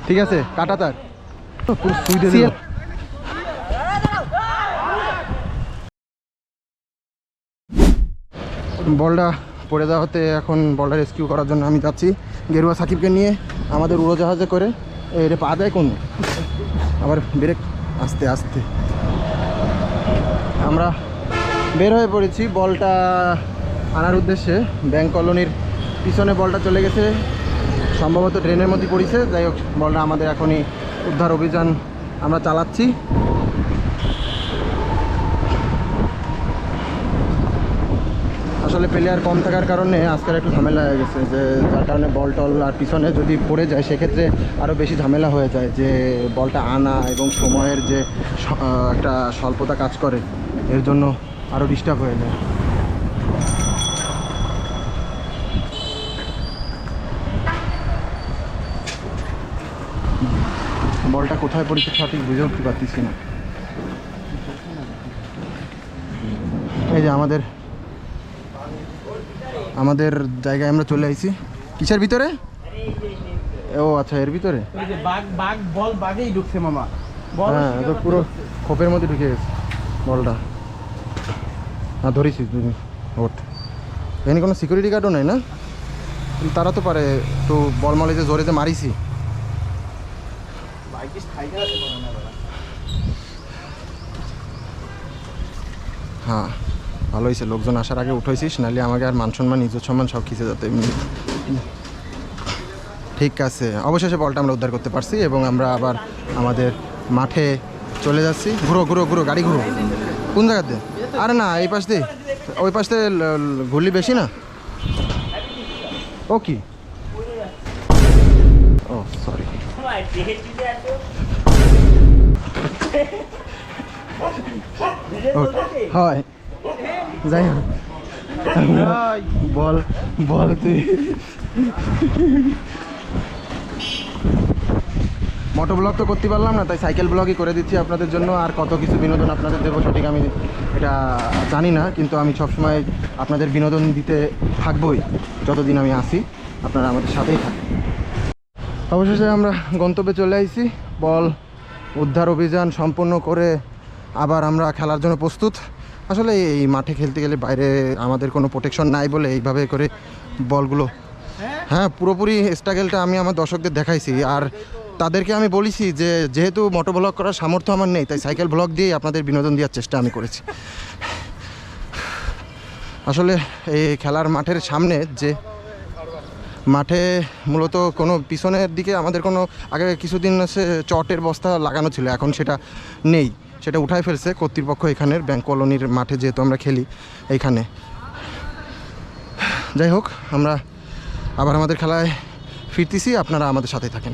ঠিক আছে, কাটা তার পুরো সুই দিয়ে দিল। বলটা পড়ে দেওয়াতে এখন বলটা রেস্কিউ করার জন্য আমি যাচ্ছি গেরুয়া সাকিবকে নিয়ে আমাদের উড়োজাহাজে করে। এটা পা দেয় কোন আবার ব্রেক, আস্তে আস্তে আমরা বের হয়ে পড়েছি বলটা আনার উদ্দেশ্যে। ব্যাংক কলোনির পিছনে বলটা চলে গেছে, সম্ভবত ড্রেনের মধ্যে পড়েছে। যাই হোক, বলটা আমাদের এখনই উদ্ধার অভিযান আমরা চালাচ্ছি। আসলে প্লেয়ার কম থাকার কারণে আজকের একটু ঝামেলা হয়ে গেছে, যে যার কারণে বল টল আর পিছনে যদি পড়ে যায় সেক্ষেত্রে আরও বেশি ঝামেলা হয়ে যায়, যে বলটা আনা এবং সময়ের যে একটা স্বল্পতা কাজ করে, এর জন্য আরও ডিস্টার্ব হয়ে যায়। বলটা কোথায় পড়েছে সঠিক বুঝে উঠতে পারতেছি না। এই যে আমাদের জায়গায় আমরা চলে আইছি। কিসের ভিতরে? ও আচ্ছা, এর ভিতরে বাঘেই ঢুকছে মামা। হ্যাঁ, তো পুরো খোপের মধ্যে ঢুকে গেছে বলটা। হ্যাঁ, ধরেছি তুমি ওঠ। এখানে কোনো সিকিউরিটি গার্ডও নেই না? তারা তো পারে তো বল মলে যে জোরে যে মারিছি। হ্যাঁ, ভালো হয়েছে লোকজন আসার আগে উঠেছিস, নাহলে আমাকে আর মান সম্মান ইজ্জত সম্মান সব খিচে যেত এমনি। ঠিক আছে, অবশেষে বলটা আমরা উদ্ধার করতে পারছি এবং আমরা আবার আমাদের মাঠে চলে যাচ্ছি। ঘুরো ঘুরো ঘুরো, গাড়ি ঘুরো। কোন জায়গাতে? আরে না, এই পাশ দিয়ে, ওই পাশ দিয়ে ঘুরলি বেশি না। ও কি, ও সরি। হয় যাই হোক, বল বল তুই। মোটো ব্লগ তো করতে পারলাম না, তাই সাইকেল ব্লগই করে দিচ্ছি আপনাদের জন্য। আর কত কিছু বিনোদন আপনাদের দেবো সঠিক আমি এটা জানি না, কিন্তু আমি সবসময় আপনাদের বিনোদন দিতে থাকবোই যতদিন আমি আসি। আপনারা আমাদের সাথেই থাকেন। অবশেষে আমরা গন্তব্যে চলে আসছি। বল উদ্ধার অভিযান সম্পন্ন করে আবার আমরা খেলার জন্য প্রস্তুত। আসলে এই মাঠে খেলতে গেলে বাইরে আমাদের কোনো প্রোটেকশন নাই বলে এইভাবে করে বলগুলো, হ্যাঁ, পুরোপুরি স্ট্রাগলটা আমি আমার দর্শকদের দেখাইছি। আর তাদেরকে আমি বলেছি যে যেহেতু মোটো ব্লগ করার সামর্থ্য আমার নেই, তাই সাইকেল ব্লগ দিয়েই আপনাদের বিনোদন দেওয়ার চেষ্টা আমি করেছি। আসলে এই খেলার মাঠের সামনে যে মাঠে মূলত কোনো পিছনের দিকে আমাদের কোনো আগে কিছুদিন চটের বস্তা লাগানো ছিল, এখন সেটা নেই, সেটা উঠায় ফেলছে কর্তৃপক্ষ এখানের ব্যাংক কলোনির মাঠে, যেহেতু আমরা খেলি এইখানে। যাই হোক, আমরা আবার আমাদের খেলায় ফিরতেছি, আপনারা আমাদের সাথে থাকেন।